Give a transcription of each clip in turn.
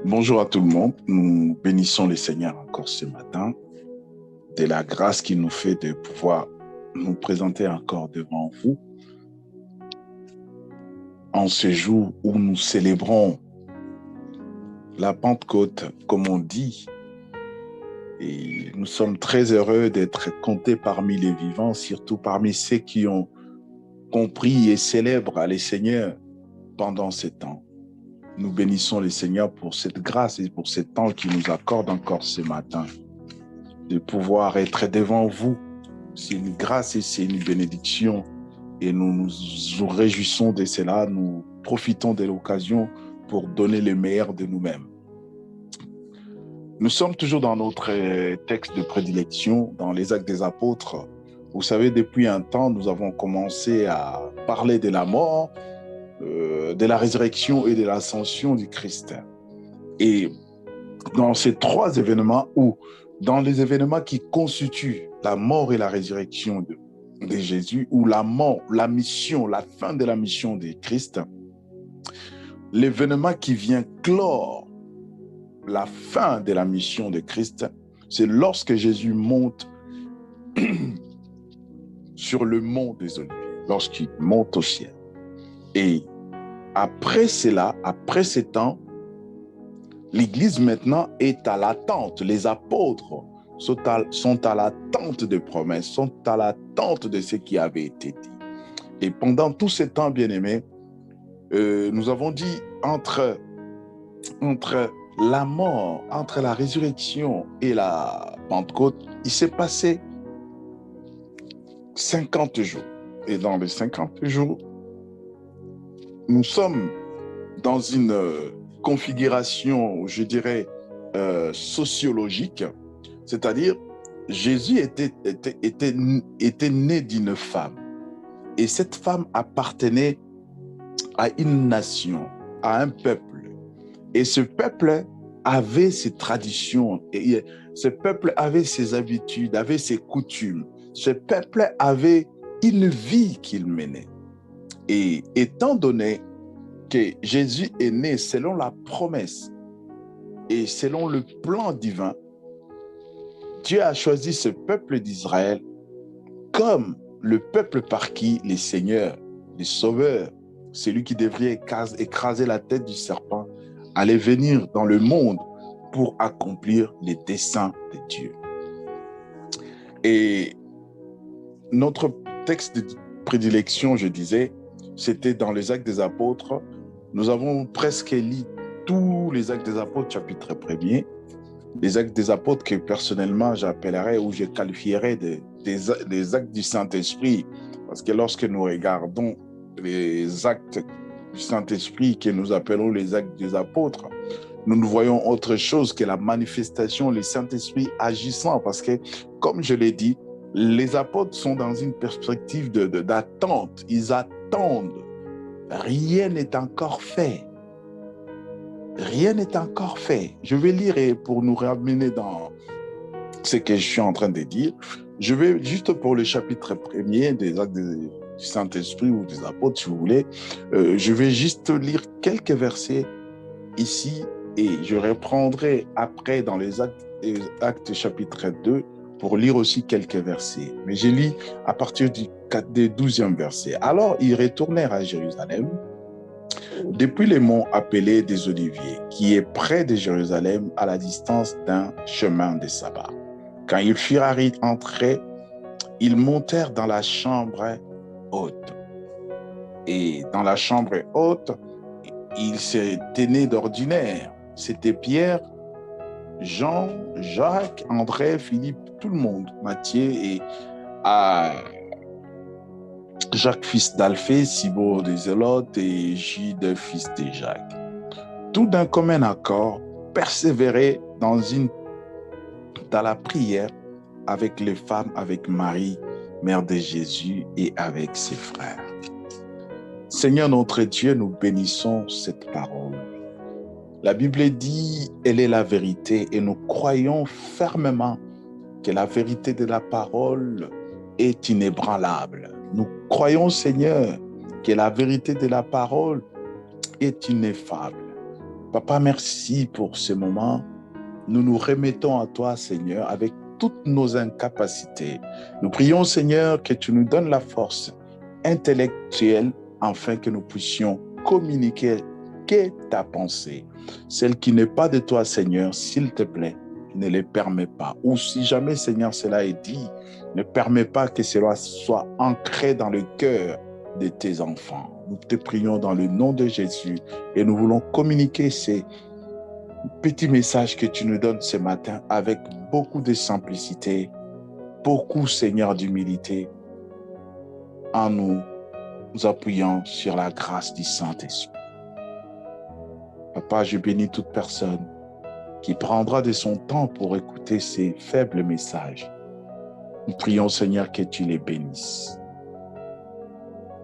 Bonjour à tout le monde. Nous bénissons le Seigneur encore ce matin de la grâce qu'il nous fait de pouvoir nous présenter encore devant vous en ce jour où nous célébrons la Pentecôte, comme on dit. Et nous sommes très heureux d'être comptés parmi les vivants, surtout parmi ceux qui ont compris et célèbrent le Seigneur pendant ces temps. Nous bénissons le Seigneur pour cette grâce et pour ce temps qu'il nous accorde encore ce matin, de pouvoir être devant vous. C'est une grâce et c'est une bénédiction et nous nous réjouissons de cela, nous profitons de l'occasion pour donner le meilleur de nous-mêmes. Nous sommes toujours dans notre texte de prédilection, dans les Actes des Apôtres. Vous savez, depuis un temps, nous avons commencé à parler de la mort, de la résurrection et de l'ascension du Christ. Et dans ces trois événements, ou dans les événements qui constituent la mort et la résurrection de Jésus, ou la mort, la mission, la fin de la mission de Christ, l'événement qui vient clore la fin de la mission de Christ, c'est lorsque Jésus monte sur le mont des Oliviers, lorsqu'il monte au ciel. Et après cela, après ces temps, l'Église maintenant est à l'attente. Les apôtres sont à l'attente des promesses, sont à l'attente de ce qui avait été dit. Et pendant tout ce temps, bien-aimés, nous avons dit entre la mort, entre la résurrection et la Pentecôte, il s'est passé 50 jours. Et dans les 50 jours, nous sommes dans une configuration, je dirais, sociologique, c'est-à-dire Jésus était né d'une femme. Et cette femme appartenait à une nation, à un peuple. Et ce peuple avait ses traditions, et ce peuple avait ses habitudes, avait ses coutumes. Ce peuple avait une vie qu'il menait. Et étant donné que Jésus est né selon la promesse et selon le plan divin, Dieu a choisi ce peuple d'Israël comme le peuple par qui les seigneurs, les sauveurs, celui qui devrait écraser la tête du serpent, allait venir dans le monde pour accomplir les desseins de Dieu. Et notre texte de prédilection, je disais, c'était dans les Actes des Apôtres. Nous avons presque lu tous les Actes des Apôtres, chapitre 1er. Les Actes des Apôtres que personnellement j'appellerais ou je qualifierais des actes du Saint-Esprit. Parce que lorsque nous regardons les actes du Saint-Esprit que nous appelons les Actes des Apôtres, nous ne voyons autre chose que la manifestation, le Saint-Esprit agissant. Parce que, comme je l'ai dit, les apôtres sont dans une perspective d'attente. Ils attendent. Rien n'est encore fait. Rien n'est encore fait. Je vais lire et pour nous ramener dans ce que je suis en train de dire, je vais juste pour le chapitre 1er des actes du Saint-Esprit ou des apôtres, si vous voulez, je vais juste lire quelques versets ici et je reprendrai après dans les actes chapitre 2 pour lire aussi quelques versets. Mais je lis à partir du 12e verset. Alors, ils retournèrent à Jérusalem depuis les monts appelés des Oliviers, qui est près de Jérusalem à la distance d'un chemin de sabbat. Quand ils furent entrés, ils montèrent dans la chambre haute. Et dans la chambre haute, ils se tenaient d'ordinaire. C'était Pierre, Jean, Jacques, André, Philippe, tout le monde, Matthieu et Jacques, fils d'Alphée, Simon de Zélote et Jude, fils de Jacques. Tout d'un commun accord, persévérer dans la prière avec les femmes, avec Marie, mère de Jésus, et avec ses frères. Seigneur notre Dieu, nous bénissons cette parole. La Bible dit, elle est la vérité, et nous croyons fermement que la vérité de la parole est inébranlable. Nous croyons, Seigneur, que la vérité de la parole est ineffable. Papa, merci pour ce moment. Nous nous remettons à toi, Seigneur, avec toutes nos incapacités. Nous prions, Seigneur, que tu nous donnes la force intellectuelle afin que nous puissions communiquer ta pensée. Celle qui n'est pas de toi, Seigneur, s'il te plaît, ne les permets pas. Ou si jamais, Seigneur, cela est dit, ne permets pas que cela soit ancré dans le cœur de tes enfants. Nous te prions dans le nom de Jésus et nous voulons communiquer ces petits messages que tu nous donnes ce matin avec beaucoup de simplicité, beaucoup, Seigneur, d'humilité, en nous appuyant sur la grâce du Saint-Esprit. Papa, je bénis toute personne qui prendra de son temps pour écouter ces faibles messages. Nous prions, Seigneur, que tu les bénisses.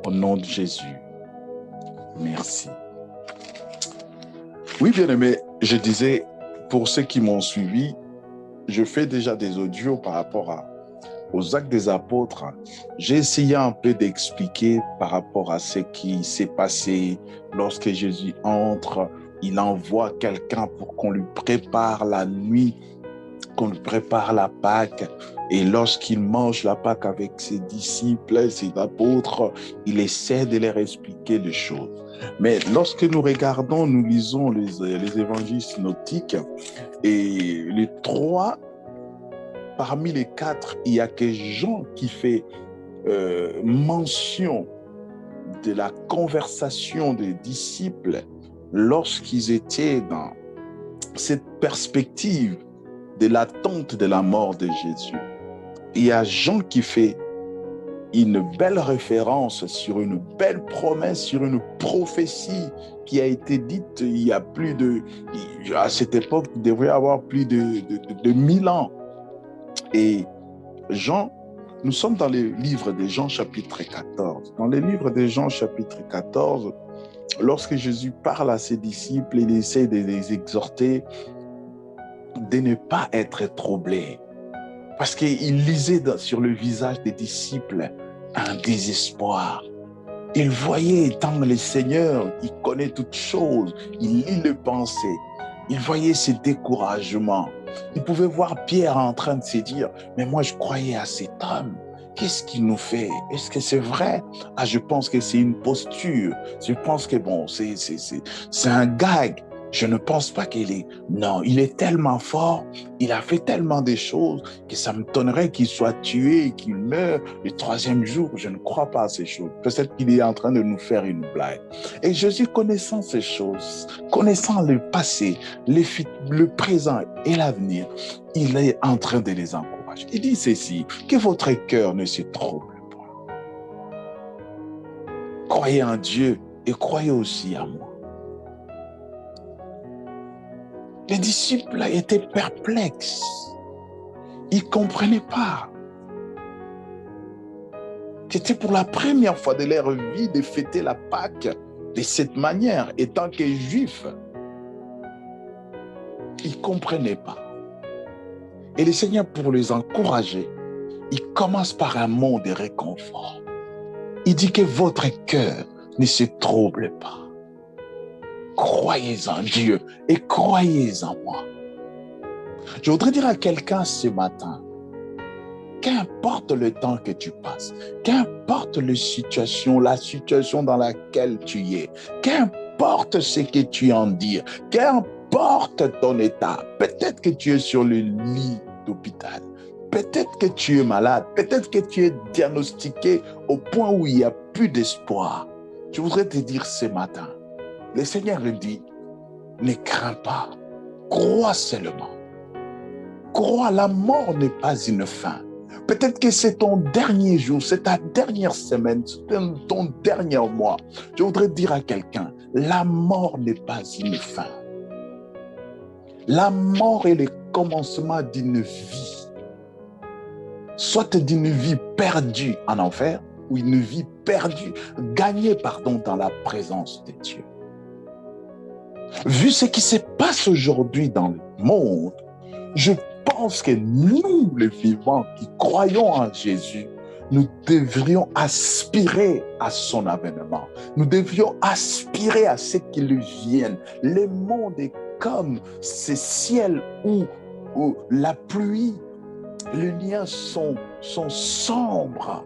Au nom de Jésus, merci. Oui, bien-aimé, je disais, pour ceux qui m'ont suivi, je fais déjà des audios par rapport aux actes des apôtres. J'ai essayé un peu d'expliquer par rapport à ce qui s'est passé lorsque Jésus entre. Il envoie quelqu'un pour qu'on lui prépare la nuit, qu'on lui prépare la Pâque. Et lorsqu'il mange la Pâque avec ses disciples, ses apôtres, il essaie de leur expliquer les choses. Mais lorsque nous regardons, nous lisons les évangiles synoptiques, et les trois, parmi les quatre, il y a que Jean qui fait mention de la conversation des disciples lorsqu'ils étaient dans cette perspective de l'attente de la mort de Jésus. Il y a Jean qui fait une belle référence sur une belle promesse, sur une prophétie qui a été dite il y a plus de... À cette époque, il devrait y avoir plus de 1000 ans. Et Jean, nous sommes dans le livre de Jean chapitre 14. Dans le livre de Jean chapitre 14, lorsque Jésus parle à ses disciples, il essaie de les exhorter de ne pas être troublés. Parce qu'il lisait sur le visage des disciples un désespoir. Il voyait étant le Seigneur, il connaît toutes choses, il lit les pensées. Il voyait ce découragement. Il pouvait voir Pierre en train de se dire, mais moi je croyais à cet homme. Qu'est-ce qu'il nous fait? Est-ce que c'est vrai? Ah, je pense que c'est une posture. Je pense que bon, c'est un gag. Je ne pense pas qu'il est... Non, il est tellement fort, il a fait tellement de choses que ça me tonnerait qu'il soit tué et qu'il meure le troisième jour. Je ne crois pas à ces choses. Peut-être qu'il est en train de nous faire une blague. Et Jésus, connaissant ces choses, connaissant le passé, le présent et l'avenir, il est en train de les encourager. Il dit ceci, que votre cœur ne se trouble pas. Croyez en Dieu et croyez aussi en moi. Les disciples étaient perplexes. Ils ne comprenaient pas. C'était pour la première fois de leur vie de fêter la Pâque de cette manière, étant que juifs. Ils ne comprenaient pas. Et le Seigneur, pour les encourager, il commence par un mot de réconfort. Il dit que votre cœur ne se trouble pas. Croyez en Dieu et croyez en moi. Je voudrais dire à quelqu'un ce matin, qu'importe le temps que tu passes, qu'importe la situation dans laquelle tu es, qu'importe ce que tu en dis, qu'importe ton état, peut-être que tu es sur le lit d'hôpital, peut-être que tu es malade, peut-être que tu es diagnostiqué au point où il n'y a plus d'espoir. Je voudrais te dire ce matin, le Seigneur dit, ne crains pas, crois seulement. Crois, la mort n'est pas une fin. Peut-être que c'est ton dernier jour, c'est ta dernière semaine, c'est ton dernier mois. Je voudrais dire à quelqu'un, la mort n'est pas une fin. La mort est le commencement d'une vie. Soit d'une vie perdue en enfer, ou une vie perdue, gagnée, dans la présence de Dieu. Vu ce qui se passe aujourd'hui dans le monde, je pense que nous, les vivants qui croyons en Jésus, nous devrions aspirer à son avènement. Nous devrions aspirer à ce qu'il vienne. Le monde est comme ces ciels où la pluie, les nuages sont sombres,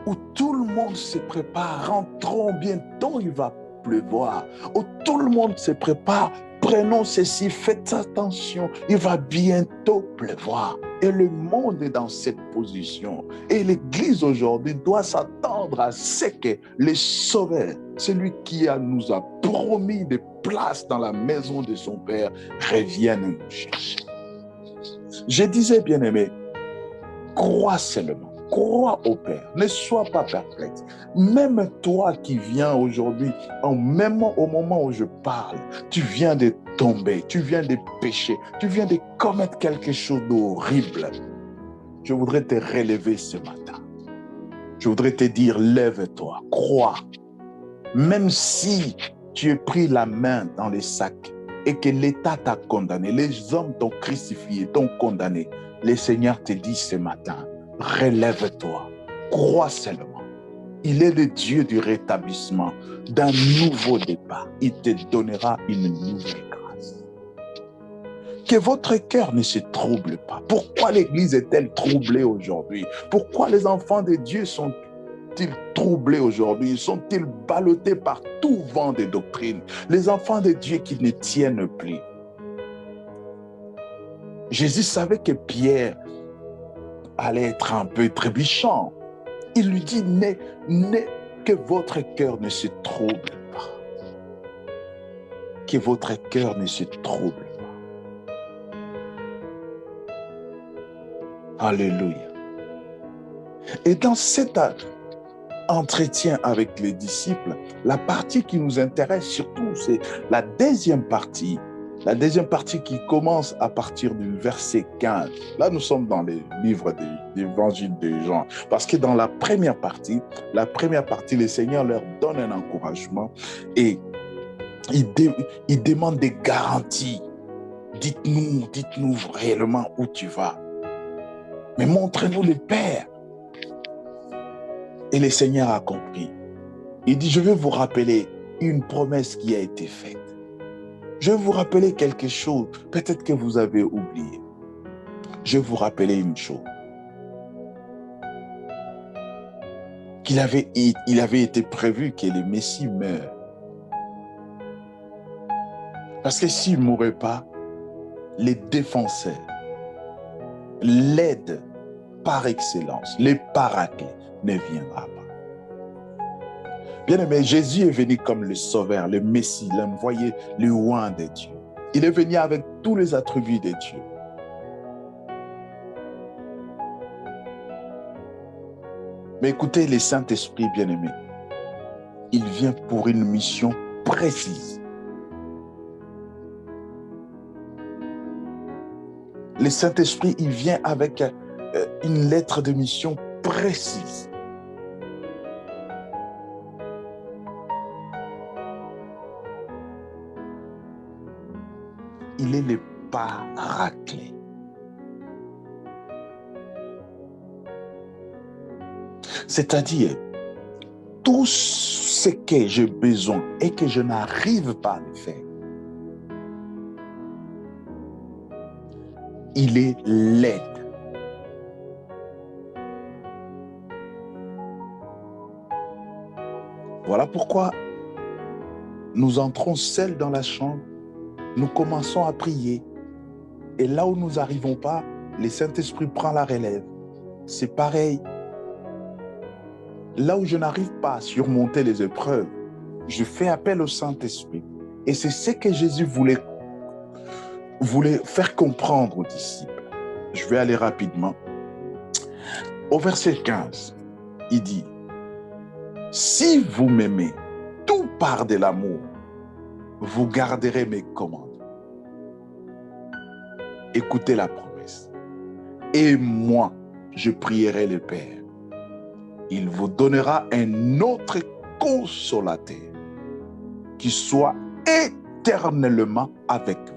où tout le monde se prépare. Rentrons bientôt, il va pleuvoir. Où tout le monde se prépare. Prenons ceci, faites attention, il va bientôt pleuvoir. Et le monde est dans cette position. Et l'Église aujourd'hui doit s'attendre à ce que le Sauveur, celui qui nous a promis des places dans la maison de son Père, revienne nous chercher. Je disais, bien-aimé, crois seulement. Crois au Père, ne sois pas perplexe. Même toi qui viens aujourd'hui, au moment où je parle, tu viens de tomber, tu viens de pécher, tu viens de commettre quelque chose d'horrible. Je voudrais te relever ce matin. Je voudrais te dire, lève-toi, crois. Même si tu es pris la main dans les sacs et que l'État t'a condamné, les hommes t'ont crucifié, t'ont condamné, le Seigneur te dit ce matin, relève-toi, crois seulement. Il est le Dieu du rétablissement, d'un nouveau départ. Il te donnera une nouvelle grâce. Que votre cœur ne se trouble pas. Pourquoi l'Église est-elle troublée aujourd'hui? Pourquoi les enfants de Dieu sont-ils troublés aujourd'hui? Sont-ils ballottés par tout vent de doctrine? Les enfants de Dieu qui ne tiennent plus. Jésus savait que Pierre allait être un peu trébuchant. Il lui dit, que votre cœur ne se trouble pas. Que votre cœur ne se trouble pas. Alléluia. Et dans cet entretien avec les disciples, la partie qui nous intéresse surtout, c'est la deuxième partie. La deuxième partie qui commence à partir du verset 15. Là, nous sommes dans les livres de l'évangile de Jean. Parce que dans la première partie, le Seigneur leur donne un encouragement et il demande des garanties. Dites-nous réellement où tu vas. Mais montrez-nous le Père. Et le Seigneur a compris. Il dit, je vais vous rappeler une promesse qui a été faite. Je vais vous rappeler quelque chose, peut-être que vous avez oublié. Je vais vous rappeler une chose. Il avait été prévu que le Messie meure. Parce que s'il ne mourait pas, les défenseurs, l'aide par excellence, les paraclets ne viendra pas. Bien-aimé, Jésus est venu comme le Sauveur, le Messie, l'envoyé, le oint de Dieu. Il est venu avec tous les attributs de Dieu. Mais écoutez, le Saint-Esprit, bien-aimé, il vient pour une mission précise. Le Saint-Esprit, il vient avec une lettre de mission précise. Il est le paraclet. C'est-à-dire, tout ce que j'ai besoin et que je n'arrive pas à le faire, il est l'aide. Voilà pourquoi nous entrons seuls dans la chambre, nous commençons à prier. Et là où nous n'arrivons pas, le Saint-Esprit prend la relève. C'est pareil. Là où je n'arrive pas à surmonter les épreuves, je fais appel au Saint-Esprit. Et c'est ce que Jésus voulait faire comprendre aux disciples. Je vais aller rapidement. Au verset 15, il dit, « Si vous m'aimez, tout part de l'amour, vous garderez mes commandes. » Écoutez la promesse. « Et moi, je prierai le Père. Il vous donnera un autre consolateur qui soit éternellement avec vous. »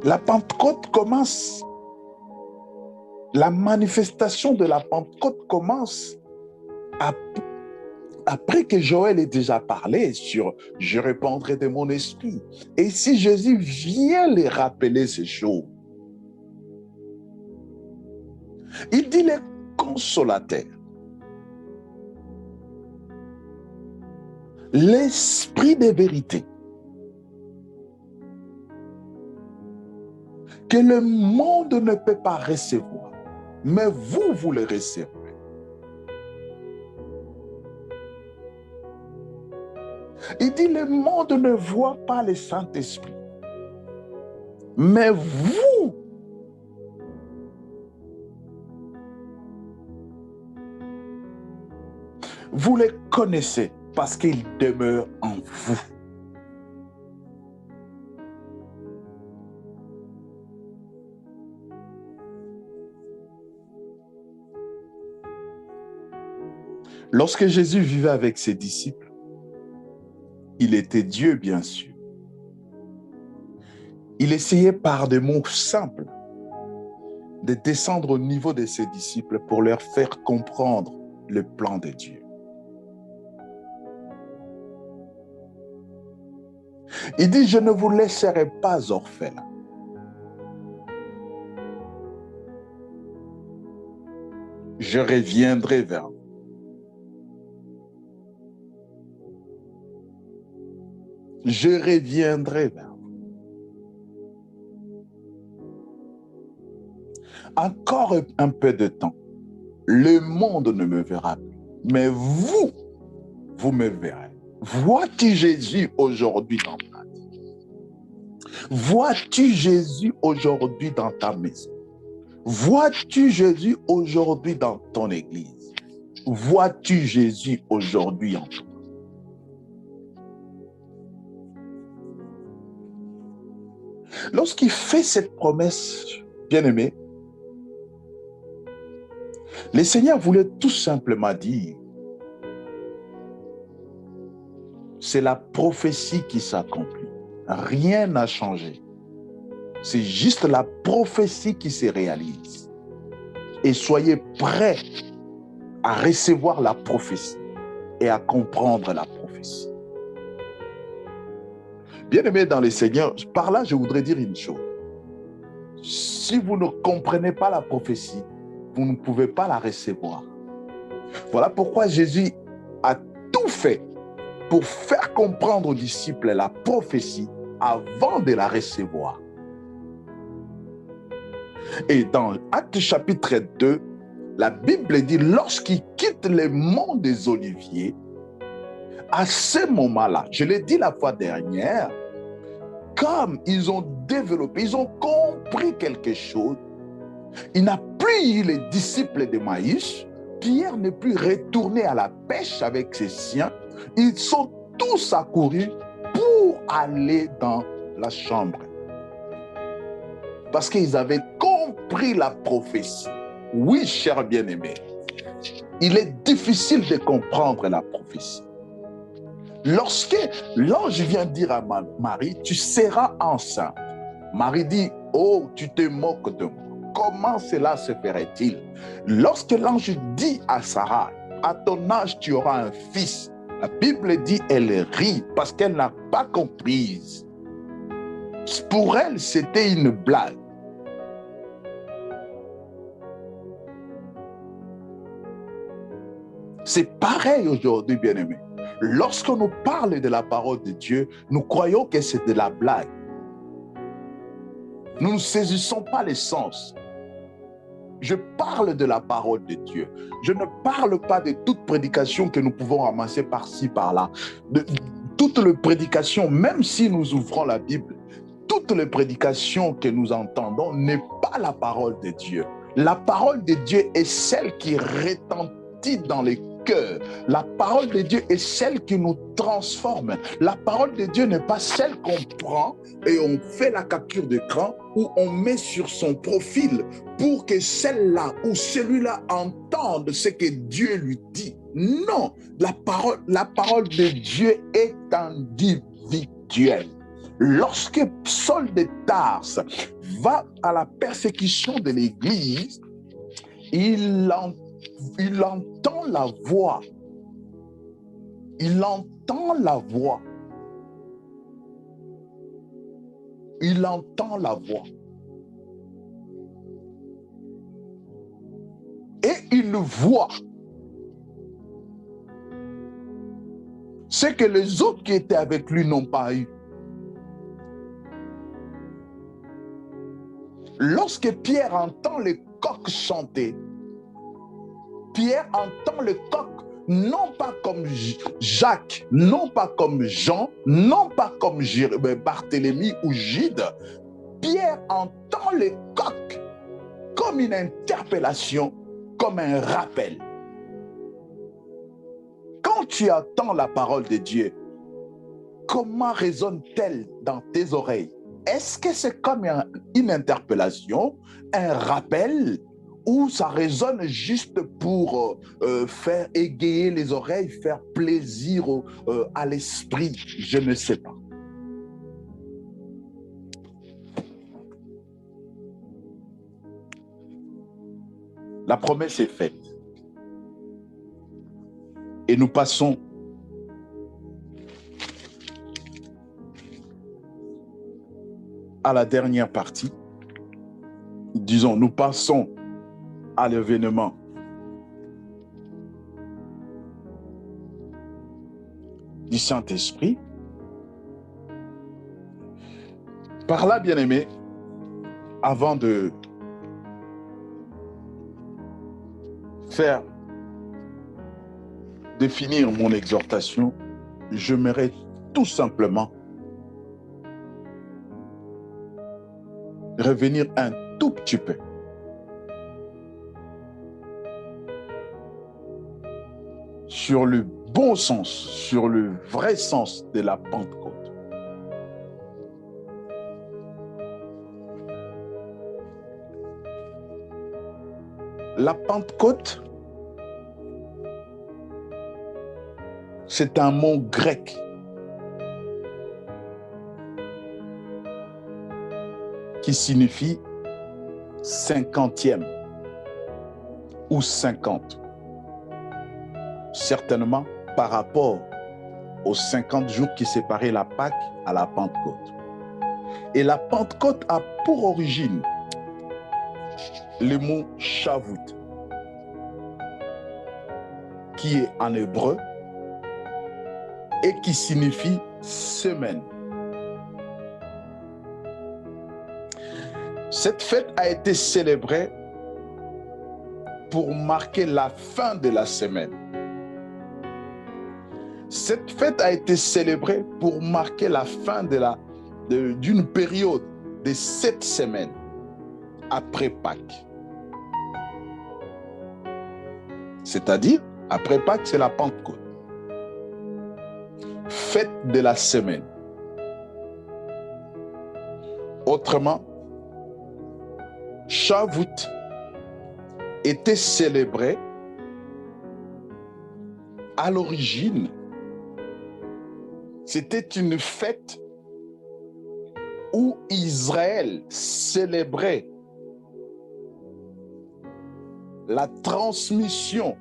La Pentecôte commence La manifestation de la Pentecôte commence après que Joël ait déjà parlé sur « je répandrai de mon esprit ». Et si Jésus vient les rappeler ces choses, il dit les consolateurs, l'esprit de vérité, que le monde ne peut pas recevoir, mais vous, vous le recevez. Il dit, le monde ne voit pas le Saint-Esprit, mais vous, vous les connaissez parce qu'il demeure en vous. Lorsque Jésus vivait avec ses disciples, il était Dieu, bien sûr. Il essayait par des mots simples de descendre au niveau de ses disciples pour leur faire comprendre le plan de Dieu. Il dit, je ne vous laisserai pas orphelins. Je reviendrai vers vous. Je reviendrai vers vous. Encore un peu de temps, le monde ne me verra plus, mais vous, vous me verrez. Vois-tu Jésus aujourd'hui dans ta vie? Vois-tu Jésus aujourd'hui dans ta maison? Vois-tu Jésus aujourd'hui dans ton église? Vois-tu Jésus aujourd'hui en toi? Lorsqu'il fait cette promesse, bien-aimé, le Seigneur voulait tout simplement dire, c'est la prophétie qui s'accomplit. Rien n'a changé. C'est juste la prophétie qui se réalise. Et soyez prêts à recevoir la prophétie et à comprendre la prophétie. Bien-aimés dans le Seigneur, par là, je voudrais dire une chose. Si vous ne comprenez pas la prophétie, vous ne pouvez pas la recevoir. Voilà pourquoi Jésus a tout fait pour faire comprendre aux disciples la prophétie avant de la recevoir. Et dans Actes chapitre 2, la Bible dit, lorsqu'ils quittent le mont des Oliviers, à ce moment-là, je l'ai dit la fois dernière, comme ils ont développé, ils ont compris quelque chose, il n'a plus eu les disciples de Maïs, Pierre n'est plus retourné à la pêche avec ses siens, ils sont tous accourus pour aller dans la chambre. Parce qu'ils avaient compris la prophétie. Oui, cher bien-aimé, il est difficile de comprendre la prophétie. Lorsque l'ange vient dire à Marie, tu seras enceinte. Marie dit, oh, tu te moques de moi. Comment cela se ferait-il? Lorsque l'ange dit à Sarah, à ton âge, tu auras un fils. La Bible dit, elle rit parce qu'elle n'a pas comprise. Pour elle, c'était une blague. C'est pareil aujourd'hui, bien-aimés. Lorsqu'on nous parle de la parole de Dieu, nous croyons que c'est de la blague. Nous ne saisissons pas les sens. Je parle de la parole de Dieu. Je ne parle pas de toute prédication que nous pouvons ramasser par-ci, par-là. De toute les prédication, même si nous ouvrons la Bible, toutes les prédications que nous entendons n'est pas la parole de Dieu. La parole de Dieu est celle qui retentit dans les cœurs. La parole de Dieu est celle qui nous transforme. La parole de Dieu n'est pas celle qu'on prend et on fait la capture d'écran ou on met sur son profil pour que celle-là ou celui-là entende ce que Dieu lui dit. Non, la parole de Dieu est individuelle. Lorsque Saul de Tarse va à la persécution de l'Église, il entend la voix. Il entend la voix. Il entend la voix. Et il voit ce que les autres qui étaient avec lui n'ont pas eu. Lorsque Pierre entend le coq chanter, Pierre entend le coq non pas comme Jacques, non pas comme Jean, non pas comme Barthélemy ou Gide. Pierre entend le coq comme une interpellation, comme un rappel. Quand tu entends la parole de Dieu, comment résonne-t-elle dans tes oreilles? Est-ce que c'est comme une interpellation, un rappel, ou ça résonne juste pour faire égayer les oreilles, faire plaisir à l'esprit? Je ne sais pas. La promesse est faite. Et nous passons à la dernière partie. Disons, nous passons à l'événement du Saint-Esprit. Par là, bien-aimés, avant de finir mon exhortation, j'aimerais tout simplement revenir un tout petit peu sur le bon sens, sur le vrai sens de la Pentecôte. La Pentecôte, c'est un mot grec qui signifie 50e ou 50. Certainement par rapport aux 50 jours qui séparaient la Pâque à la Pentecôte. Et la Pentecôte a pour origine le mot Shavuot, qui est en hébreu et qui signifie semaine. Cette fête a été célébrée pour marquer la fin de la semaine. Cette fête a été célébrée pour marquer la fin d'une période de 7 semaines après Pâques. C'est-à-dire, après Pâques, c'est la Pentecôte. Fête de la semaine. Autrement, Shavuot était célébré à l'origine. C'était une fête où Israël célébrait la transmission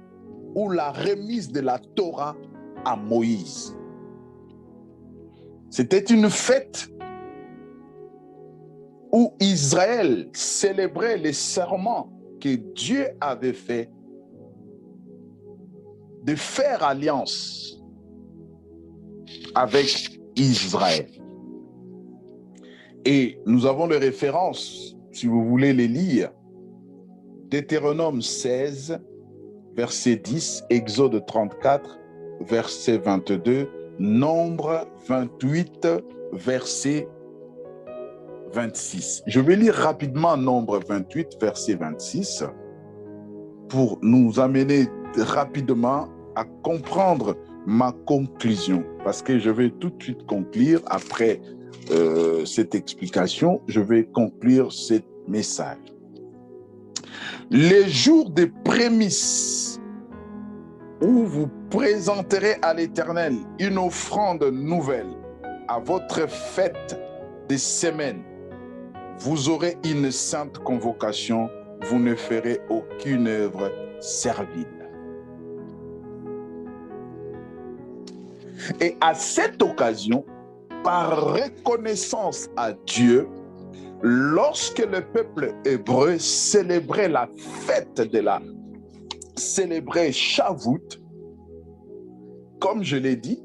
ou la remise de la Torah à Moïse. C'était une fête où Israël célébrait les serments que Dieu avait fait de faire alliance avec Israël. Et nous avons les références, si vous voulez les lire, Deutéronome 16, verset 10, Exode 34, verset 22, Nombre 28, verset 26. Je vais lire rapidement Nombre 28, verset 26, pour nous amener rapidement à comprendre ma conclusion, parce que je vais tout de suite conclure après cette explication, je vais conclure ce message. Les jours des prémices où vous présenterez à l'Éternel une offrande nouvelle à votre fête des semaines, vous aurez une sainte convocation vous ne ferez aucune œuvre servile. Et à cette occasion, par reconnaissance à Dieu, lorsque le peuple hébreu célébrait la fête célébrait Shavuot, comme je l'ai dit,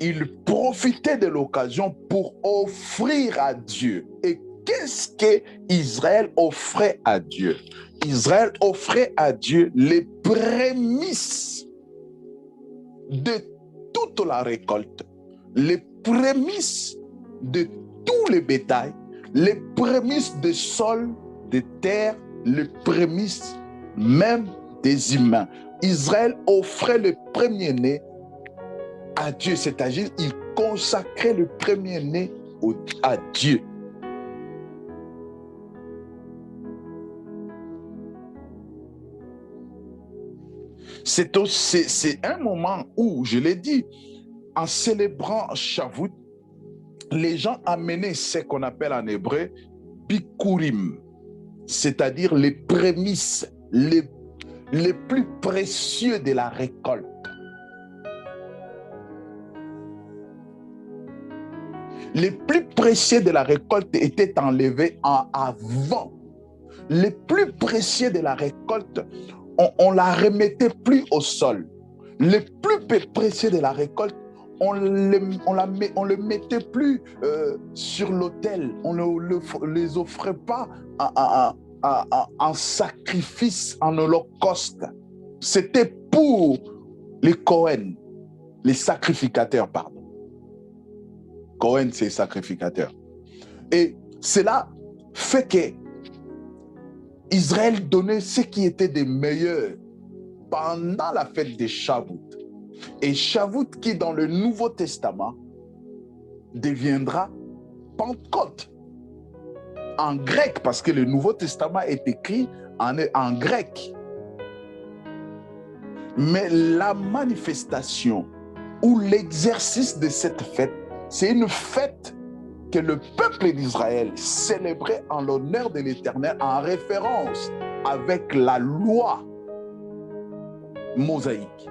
il profitait de l'occasion pour offrir à Dieu. Et qu'est-ce qu'Israël offrait à Dieu? Israël offrait à Dieu les prémices de toute la récolte, les prémices de tous les bétails, les prémices de sol, de terre, les prémices même des humains. Israël offrait le premier-né à Dieu, c'est-à-dire il consacrait le premier-né à Dieu. C'est un moment où, je l'ai dit, en célébrant Shavuot, les gens amenaient ce qu'on appelle en hébreu bikurim, c'est-à-dire les prémices, les plus précieux de la récolte. Les plus précieux de la récolte étaient enlevés avant. Les plus précieux de la récolte, on la remettait plus au sol. Les plus précieux de la récolte, on le mettait plus sur l'autel. On ne les offrait pas en sacrifice, en holocauste. C'était pour les Cohen, les sacrificateurs, pardon. Cohen, c'est sacrificateur. Et cela fait que Israël donnait ce qui était des meilleurs pendant la fête des Shavuot. Et Shavuot qui, dans le Nouveau Testament, deviendra Pentecôte. En grec, parce que le Nouveau Testament est écrit en grec. Mais la manifestation ou l'exercice de cette fête, c'est une fête que le peuple d'Israël célébrait en l'honneur de l'Éternel, en référence avec la loi mosaïque.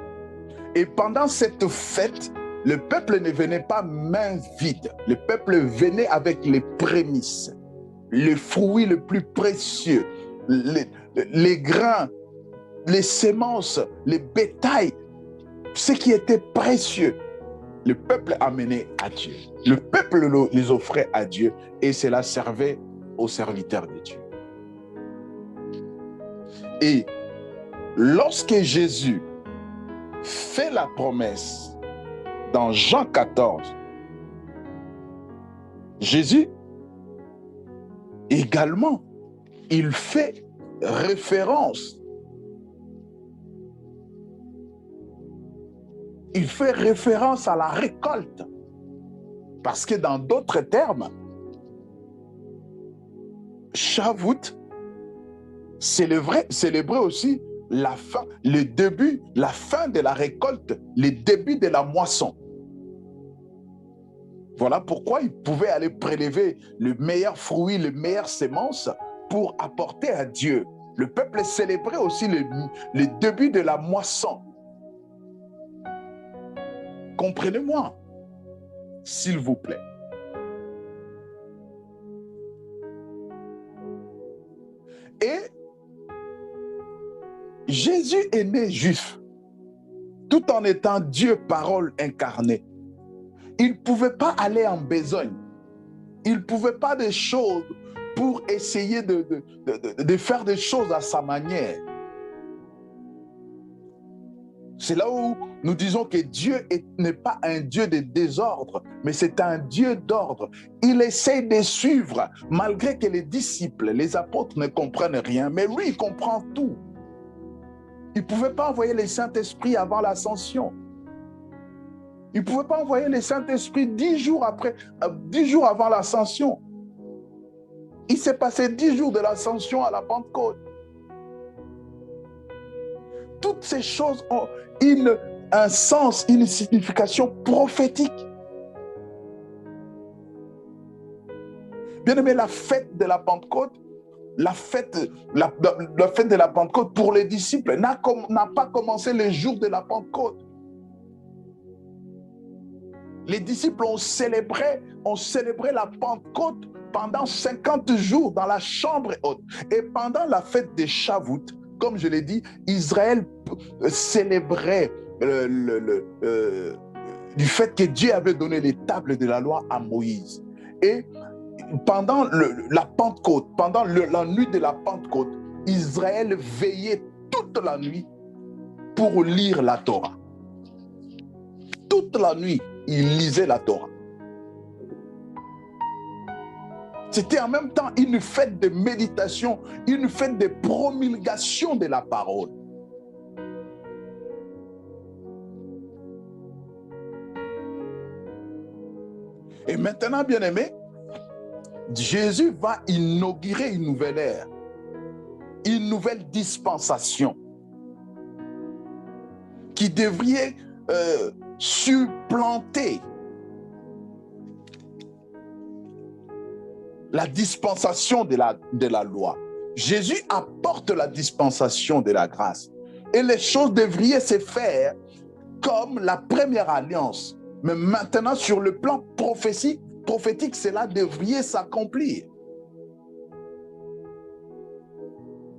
Et pendant cette fête, le peuple ne venait pas main vide. Le peuple venait avec les prémices, les fruits les plus précieux, les grains, les semences, les bétails, ce qui était précieux. Le peuple amenait à Dieu. Le peuple les offrait à Dieu et cela servait aux serviteurs de Dieu. Et lorsque Jésus fait la promesse dans Jean 14, Jésus également, il fait référence. Il fait référence à la récolte. Parce que dans d'autres termes, Shavuot célébrait aussi la fin, le début, la fin de la récolte, le début de la moisson. Voilà pourquoi il pouvait aller prélever le meilleur fruit, les meilleures semences pour apporter à Dieu. Le peuple célébrait aussi le début de la moisson. Comprenez-moi, s'il vous plaît. Et Jésus est né juif, tout en étant Dieu parole incarnée. Il ne pouvait pas aller en besogne. Il ne pouvait pas des choses pour essayer de faire des choses à sa manière. C'est là où nous disons que Dieu n'est pas un Dieu de désordre, mais c'est un Dieu d'ordre. Il essaie de suivre, malgré que les disciples, les apôtres ne comprennent rien, mais lui, il comprend tout. Il ne pouvait pas envoyer le Saint-Esprit avant l'ascension. Il ne pouvait pas envoyer le Saint-Esprit 10 jours avant l'ascension. Il s'est passé 10 jours de l'ascension à la Pentecôte. Toutes ces choses ont un sens, une signification prophétique. Bien aimé, la fête de la Pentecôte la fête de la Pentecôte pour les disciples n'a pas commencé le jour de la Pentecôte. Les disciples ont célébré la Pentecôte pendant 50 jours dans la chambre haute. Et pendant la fête des Shavuot, comme je l'ai dit, Israël célébrait du fait que Dieu avait donné les tables de la loi à Moïse. Et pendant la Pentecôte, pendant la nuit de la Pentecôte, Israël veillait toute la nuit pour lire la Torah. Toute la nuit, il lisait la Torah. C'était en même temps une fête de méditation, une fête de promulgation de la parole. Et maintenant, bien-aimés, Jésus va inaugurer une nouvelle ère, une nouvelle dispensation qui devrait supplanter la dispensation de la loi. Jésus apporte la dispensation de la grâce. Et les choses devraient se faire comme la première alliance. Mais maintenant, sur le plan prophétique, cela devrait s'accomplir.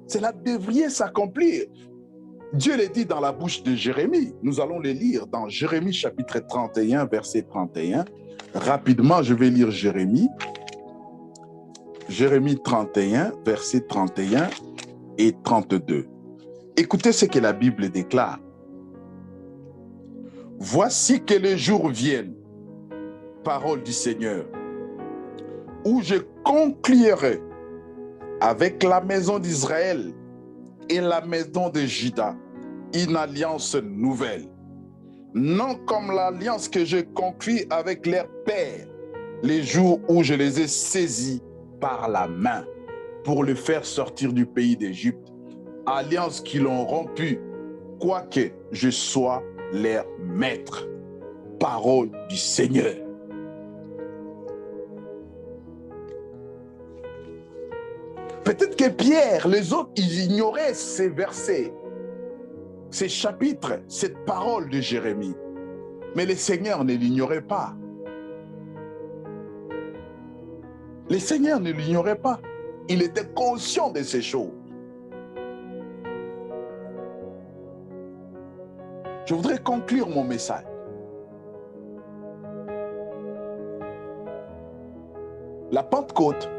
Cela devrait s'accomplir. Dieu le dit dans la bouche de Jérémie. Nous allons le lire dans Jérémie chapitre 31, verset 31. Rapidement, je vais lire Jérémie. Jérémie 31, verset 31 et 32. Écoutez ce que la Bible déclare. Voici que les jours viennent, parole du Seigneur, où je conclurai avec la maison d'Israël et la maison de Juda une alliance nouvelle, non comme l'alliance que je conclus avec leurs pères, les jours où je les ai saisis par la main pour les faire sortir du pays d'Égypte, alliance qu'ils ont rompue, quoique je sois leur maître. Parole du Seigneur. Peut-être que Pierre, les autres, ils ignoraient ces versets, ces chapitres, cette parole de Jérémie. Mais le Seigneur ne l'ignorait pas. Le Seigneur ne l'ignorait pas. Il était conscient de ces choses. Je voudrais conclure mon message. La Pentecôte,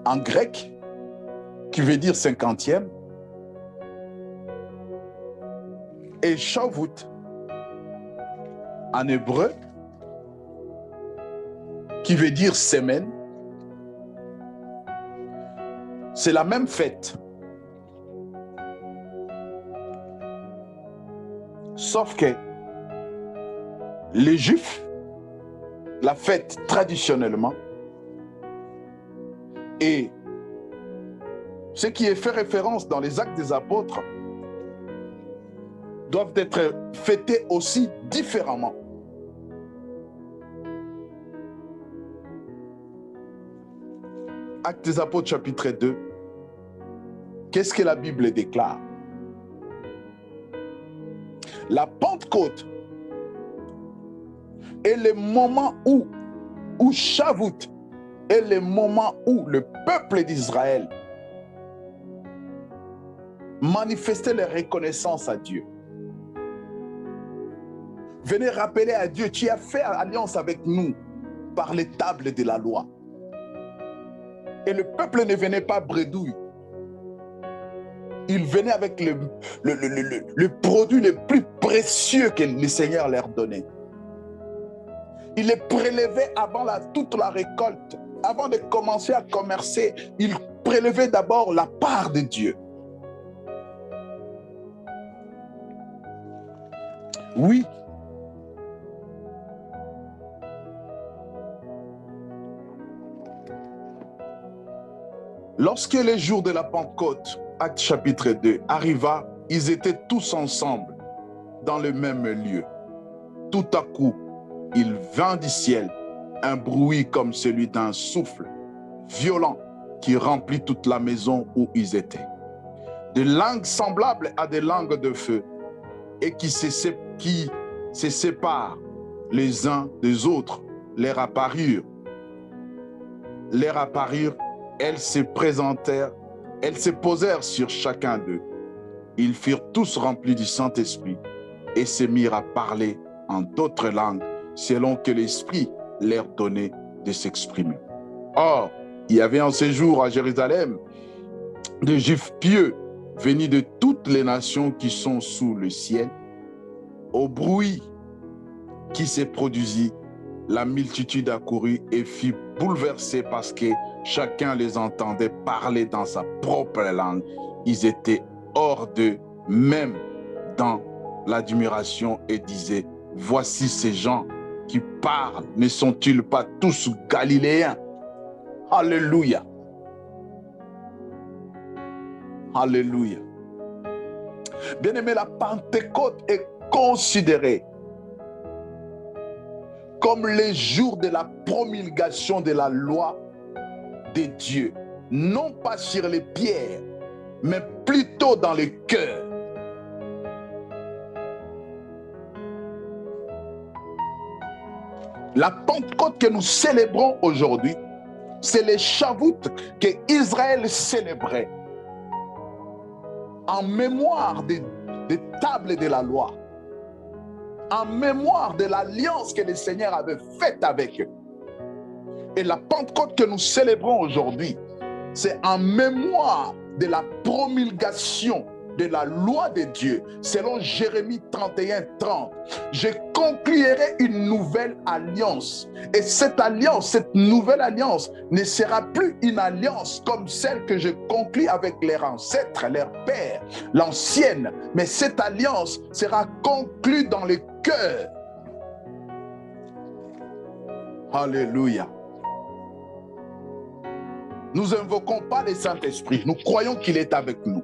en grec, qui veut dire 50e, et Shavuot, en hébreu, qui veut dire semaine, c'est la même fête. Sauf que les Juifs la fêtent traditionnellement et ce qui est fait référence dans les Actes des Apôtres doivent être fêtés aussi différemment. Actes des Apôtres chapitre 2, qu'est-ce que la Bible déclare? La Pentecôte est le moment où Shavuot est le moment où le peuple d'Israël manifestait la reconnaissance à Dieu. Venez rappeler à Dieu, tu as fait alliance avec nous par les tables de la loi. Et le peuple ne venait pas bredouille. Il venait avec le produit le plus précieux que le Seigneur leur donnait. Il les prélevait avant toute la récolte. Avant de commencer à commercer, il prélevait d'abord la part de Dieu. Oui. Lorsque les jours de la Pentecôte, Acte chapitre 2, arriva, ils étaient tous ensemble dans le même lieu. Tout à coup, il vint du ciel un bruit comme celui d'un souffle violent qui remplit toute la maison où ils étaient. Des langues semblables à des langues de feu et qui se séparent les uns des autres, leur apparurent. Elles se présentèrent, elles se posèrent sur chacun d'eux. Ils furent tous remplis du Saint-Esprit et se mirent à parler en d'autres langues selon que l'Esprit leur donnait de s'exprimer. Or, il y avait en séjour à Jérusalem des Juifs pieux venus de toutes les nations qui sont sous le ciel. Au bruit qui s'est produisit, la multitude accourut et fut bouleversée parce que chacun les entendait parler dans sa propre langue. Ils étaient hors d'eux, même dans l'admiration, et disaient: voici ces gens qui parlent, ne sont-ils pas tous galiléens? Alléluia. Alléluia. Bien-aimé, la Pentecôte est considérée comme les jours de la promulgation de la loi de Dieu, non pas sur les pierres, mais plutôt dans le cœur. La Pentecôte que nous célébrons aujourd'hui, c'est les Shavuot que Israël célébrait en mémoire des tables de la loi, en mémoire de l'alliance que le Seigneur avait faite avec eux. Et la Pentecôte que nous célébrons aujourd'hui, c'est en mémoire de la promulgation de la loi de Dieu, selon Jérémie 31:30. Je conclurai une nouvelle alliance. Et cette alliance, cette nouvelle alliance, ne sera plus une alliance comme celle que je conclus avec leurs ancêtres, leurs pères, l'ancienne. Mais cette alliance sera conclue dans le cœur. Alléluia. Nous invoquons pas le Saint-Esprit. Nous croyons qu'il est avec nous.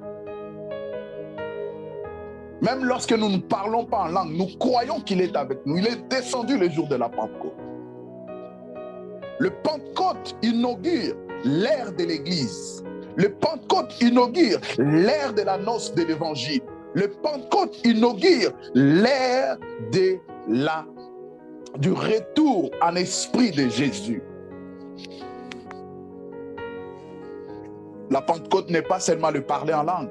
Même lorsque nous ne parlons pas en langue, nous croyons qu'il est avec nous. Il est descendu le jour de la Pentecôte. Le Pentecôte inaugure l'ère de l'Église. Le Pentecôte inaugure l'ère de la noce de l'Évangile. Le Pentecôte inaugure l'ère du retour en esprit de Jésus. La Pentecôte n'est pas seulement le parler en langue.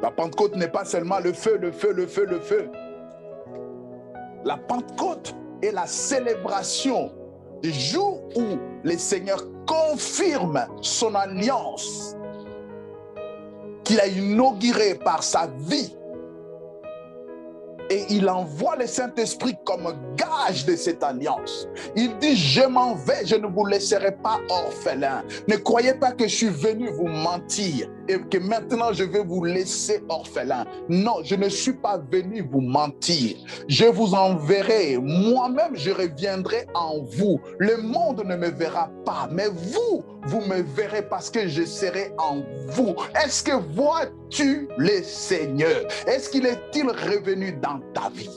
La Pentecôte n'est pas seulement le feu, le feu, le feu, le feu. La Pentecôte est la célébration du jour où le Seigneur confirme son alliance qu'il a inaugurée par sa vie. Et il envoie le Saint-Esprit comme gage de cette alliance. Il dit: je m'en vais, je ne vous laisserai pas orphelins. Ne croyez pas que je suis venu vous mentir et que maintenant je vais vous laisser orphelins. Non, je ne suis pas venu vous mentir. Je vous enverrai, moi-même je reviendrai en vous. Le monde ne me verra pas, mais vous me verrez parce que je serai en vous. Est-ce que vois-tu le Seigneur? Est-ce qu'il est-il revenu dans ta vie?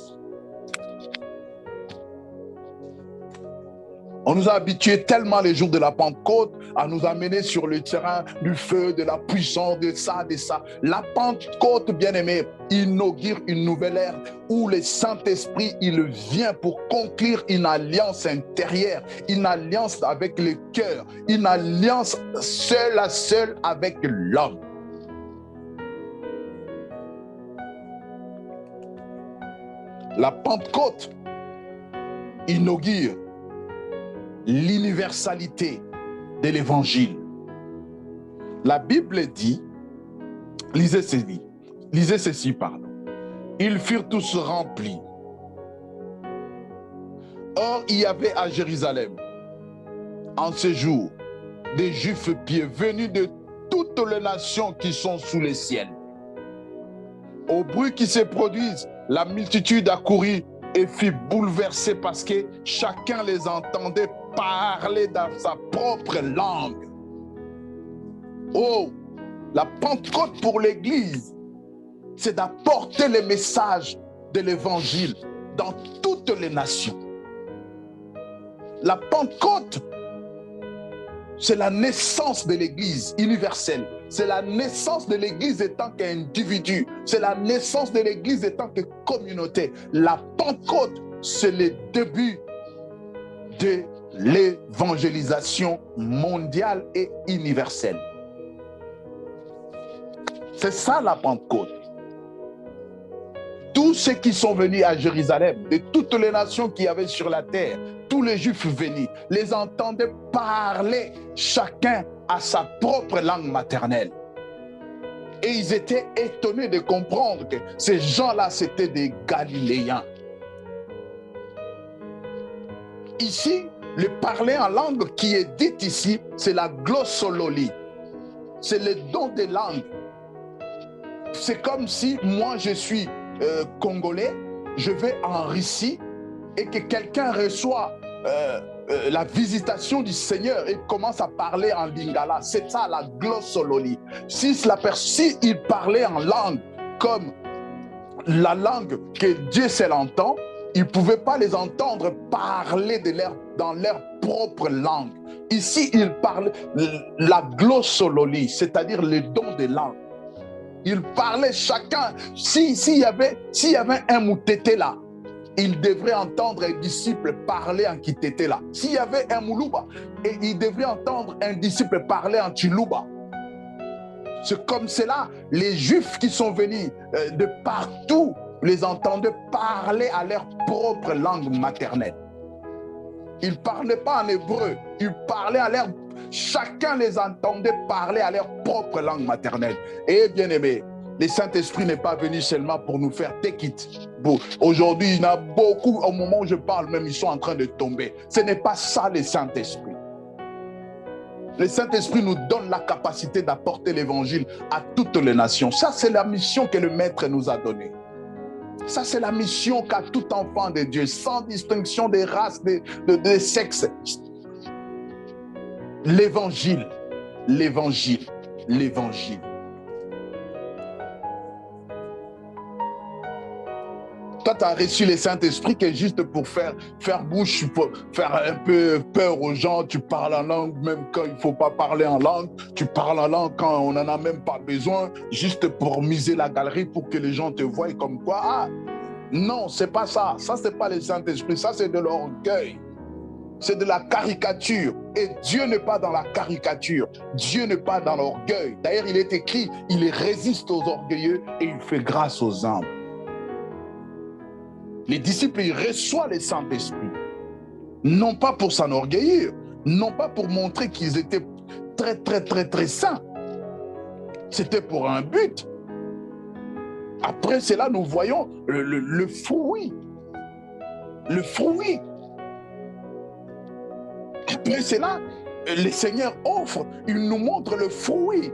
On nous a habitués tellement les jours de la Pentecôte à nous amener sur le terrain du feu, de la puissance, de ça, de ça. La Pentecôte, bien-aimé, inaugure une nouvelle ère où le Saint-Esprit, il vient pour conclure une alliance intérieure, une alliance avec le cœur, une alliance seule à seule avec l'homme. La Pentecôte inaugure l'universalité de l'Évangile. La Bible dit, lisez ceci, pardon. Ils furent tous remplis. Or, il y avait à Jérusalem, en ce jour, des Juifs pieux venus de toutes les nations qui sont sous le ciel. Au bruit qui se produit, la multitude accourut et fut bouleversée parce que chacun les entendait parler dans sa propre langue. Oh, la Pentecôte pour l'Église, c'est d'apporter le message de l'Évangile dans toutes les nations. La Pentecôte C'est la naissance de l'Église universelle. C'est la naissance de l'Église étant qu'individu. C'est la naissance de l'Église étant que communauté. La Pentecôte, c'est le début de l'évangélisation mondiale et universelle. C'est ça la Pentecôte. Tous ceux qui sont venus à Jérusalem, de toutes les nations qui y avaient sur la terre, tous les Juifs venus, les entendaient parler chacun à sa propre langue maternelle. Et ils étaient étonnés de comprendre que ces gens-là, c'était des Galiléens. Ici, le parler en langue qui est dit ici, c'est la glossolalie. C'est le don des langues. C'est comme si moi, je suis congolais, je vais en Russie et que quelqu'un reçoit la visitation du Seigneur et commence à parler en lingala. C'est ça la glossolalie. Si il parlait en langue comme la langue que Dieu seul entend, ils ne pouvaient pas les entendre parler dans leur propre langue. Ici, il parle la glossolalie, c'est-à-dire le don des langues. Ils parlaient chacun. S'il y avait un Moutété là, il devrait entendre un disciple parler en Kitété là. S'il y avait un Moulouba, et il devrait entendre un disciple parler en Chilouba. C'est comme cela, les Juifs qui sont venus de partout, les entendaient parler à leur propre langue maternelle. Ils ne parlaient pas en hébreu, ils parlaient à leur... Chacun les entendait parler à leur propre langue maternelle. Et bien aimé, le Saint-Esprit n'est pas venu seulement pour nous faire take it. Bon, aujourd'hui, il y en a beaucoup, au moment où je parle même, ils sont en train de tomber. Ce n'est pas ça le Saint-Esprit. Le Saint-Esprit nous donne la capacité d'apporter l'évangile à toutes les nations. Ça, c'est la mission que le Maître nous a donnée. Ça, c'est la mission qu'a tout enfant de Dieu, sans distinction des races, des sexes. L'évangile, l'évangile, l'évangile. Toi, tu as reçu le Saint-Esprit qui est juste pour faire bouche, pour faire un peu peur aux gens. Tu parles en langue, même quand il ne faut pas parler en langue. Tu parles en langue quand on n'en a même pas besoin, juste pour miser la galerie, pour que les gens te voient comme quoi. Ah, non, ce n'est pas ça. Ça, ce n'est pas le Saint-Esprit. Ça, c'est de l'orgueil. C'est de la caricature. Et Dieu n'est pas dans la caricature. Dieu n'est pas dans l'orgueil. D'ailleurs, il est écrit, il résiste aux orgueilleux et il fait grâce aux humbles. Les disciples, ils reçoivent le Saint-Esprit. Non pas pour s'enorgueillir, non pas pour montrer qu'ils étaient très, très, très, très saints. C'était pour un but. Après cela, nous voyons le fruit. Le fruit. Après cela, le Seigneur offre, il nous montre le fruit.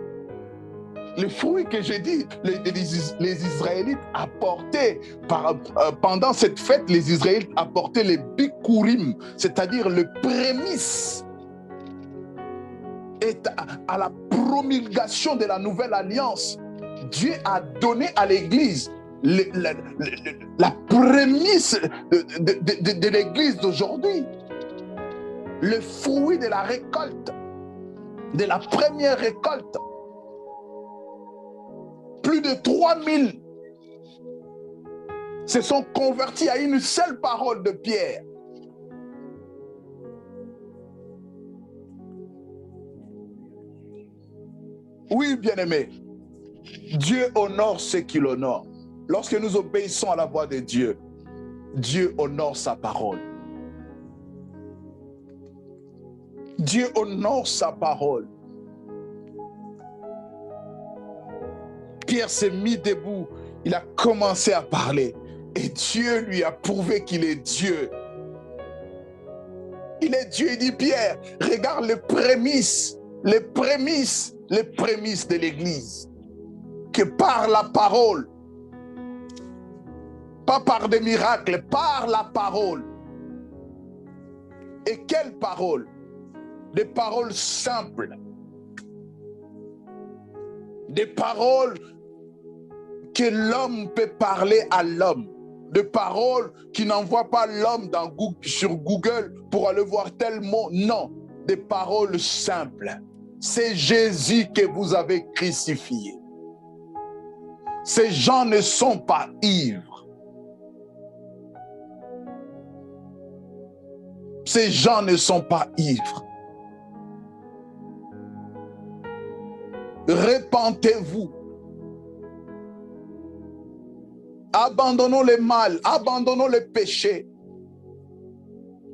Le fruit que j'ai dit, les Israélites apportaient, pendant cette fête, les Israélites apportaient les bikurim, c'est-à-dire le prémisse. Et à la promulgation de la nouvelle alliance, Dieu a donné à l'Église la prémisse de l'Église d'aujourd'hui. Le fruit de la récolte, de la première récolte. Plus de 3000 se sont convertis à une seule parole de Pierre. Oui, bien-aimés, Dieu honore ceux qui l'honorent. Lorsque nous obéissons à la voix de Dieu, Dieu honore sa parole. Dieu honore sa parole. Pierre s'est mis debout, il a commencé à parler et Dieu lui a prouvé qu'il est Dieu. Il est Dieu, il dit Pierre, regarde les prémices de l'Église, que par la parole, pas par des miracles, par la parole. Et quelle parole? Des paroles simples. Des paroles que l'homme peut parler à l'homme. Des paroles qui n'envoient pas l'homme sur Google pour aller voir tel mot. Non. des paroles simples. C'est Jésus que vous avez crucifié. Ces gens ne sont pas ivres. Ces gens ne sont pas ivres. Repentez-vous. Abandonnons le mal, abandonnons le péché.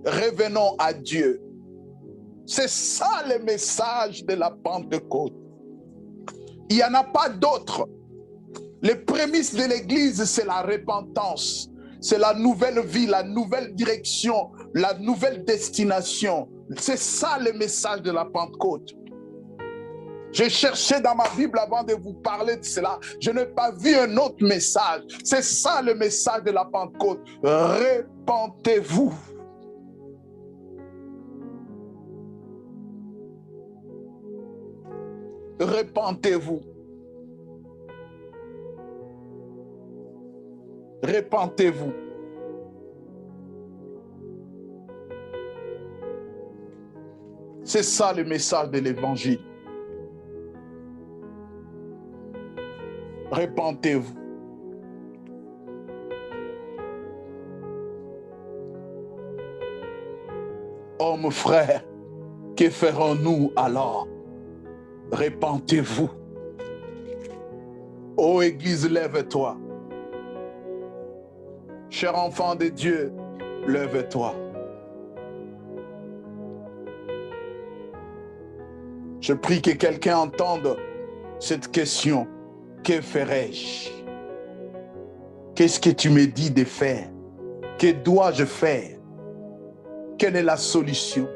Revenons à Dieu. C'est ça le message de la Pentecôte. Il n'y en a pas d'autre. Les prémices de l'Église, c'est la repentance. C'est la nouvelle vie, la nouvelle direction, la nouvelle destination. C'est ça le message de la Pentecôte. J'ai cherché dans ma Bible avant de vous parler de cela. Je n'ai pas vu un autre message. C'est ça le message de la Pentecôte. Repentez-vous. Repentez-vous. Repentez-vous. C'est ça le message de l'Évangile. Repentez-vous. Oh mon frère, que ferons-nous alors? Repentez-vous. Ô Église, lève-toi. Cher enfant de Dieu, lève-toi. Je prie que quelqu'un entende cette question. Que ferai-je? Qu'est-ce que tu me dis de faire? Que dois-je faire? Quelle est la solution?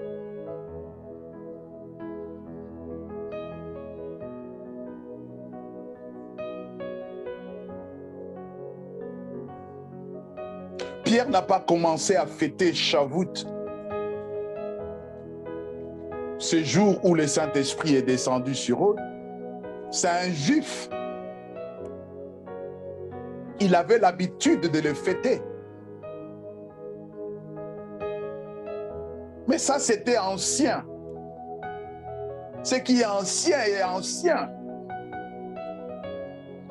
Pierre n'a pas commencé à fêter Shavuot, ce jour où le Saint-Esprit est descendu sur eux. C'est un juif. Il avait l'habitude de le fêter. Mais ça, c'était ancien. Ce qui est ancien est ancien.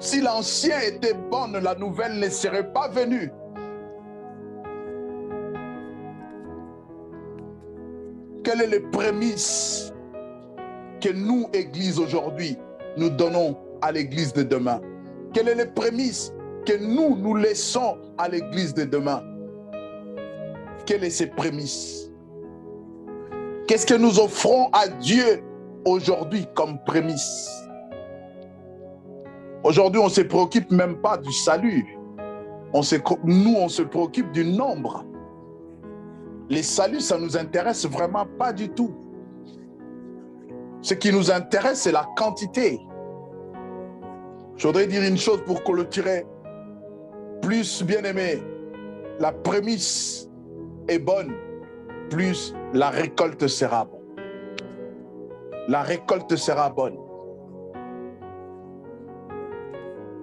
Si l'ancien était bon, la nouvelle ne serait pas venue. Quelle est les prémices que nous, Église, aujourd'hui, nous donnons à l'Église de demain? Quelle est les prémices que nous laissons à l'Église de demain? Quelles sont ces prémices? Qu'est-ce que nous offrons à Dieu aujourd'hui comme prémisse? Aujourd'hui, on ne se préoccupe même pas du salut. Nous, on se préoccupe du nombre. Les saluts, ça ne nous intéresse vraiment pas du tout. Ce qui nous intéresse, c'est la quantité. Je voudrais dire une chose pour clôturer. Plus, bien-aimé, la prémisse est bonne, plus la récolte sera bonne. La récolte sera bonne.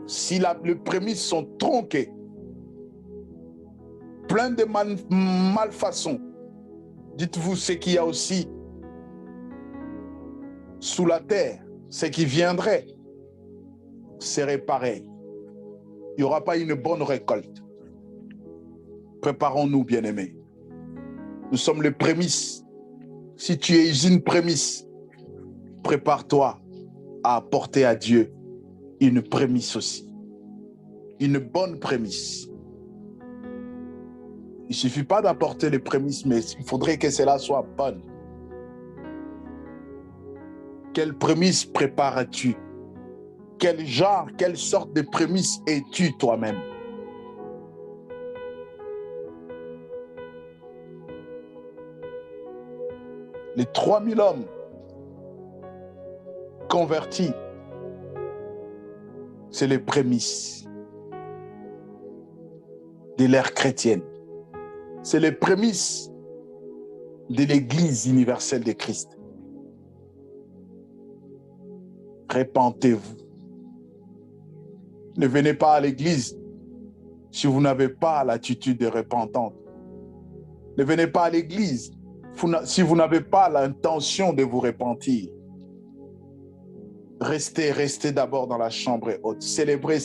Si les prémices sont tronquées, plein de malfaçons, dites-vous ce qu'il y a aussi sous la terre, ce qui viendrait, serait pareil. Il n'y aura pas une bonne récolte. Préparons-nous, bien-aimés. Nous sommes les prémices. Si tu es une prémisse, prépare-toi à apporter à Dieu une prémisse aussi. Une bonne prémisse. Il ne suffit pas d'apporter les prémices, mais il faudrait que cela soit bonne. Quelle prémisse prépares-tu? Quel genre, quelle sorte de prémisse es-tu toi-même? Les 3000 hommes convertis, c'est les prémices de l'ère chrétienne. C'est les prémices de l'Église universelle de Christ. Repentez-vous. Ne venez pas à l'Église si vous n'avez pas l'attitude de repentante. Ne venez pas à l'Église Si vous n'avez pas l'intention de vous repentir, restez d'abord dans la chambre haute. Célébrez.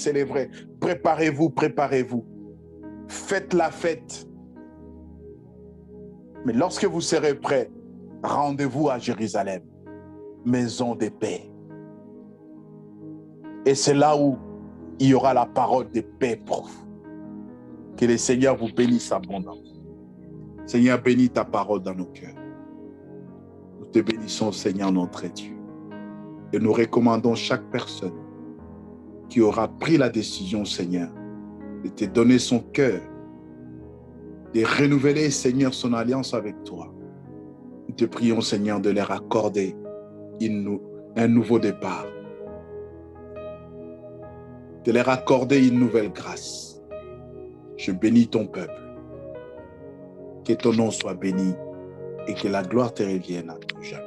Préparez-vous. Faites la fête. Mais lorsque vous serez prêts, rendez-vous à Jérusalem, maison de paix. Et c'est là où il y aura la parole de paix pour vous. Que le Seigneur vous bénisse abondamment. Seigneur, bénis ta parole dans nos cœurs. Nous te bénissons, Seigneur, notre Dieu. Et nous recommandons chaque personne qui aura pris la décision, Seigneur, de te donner son cœur, de renouveler, Seigneur, son alliance avec toi. Nous te prions, Seigneur, de leur accorder un nouveau départ, de leur accorder une nouvelle grâce. Je bénis ton peuple. Que ton nom soit béni et que la gloire te revienne à tout jamais.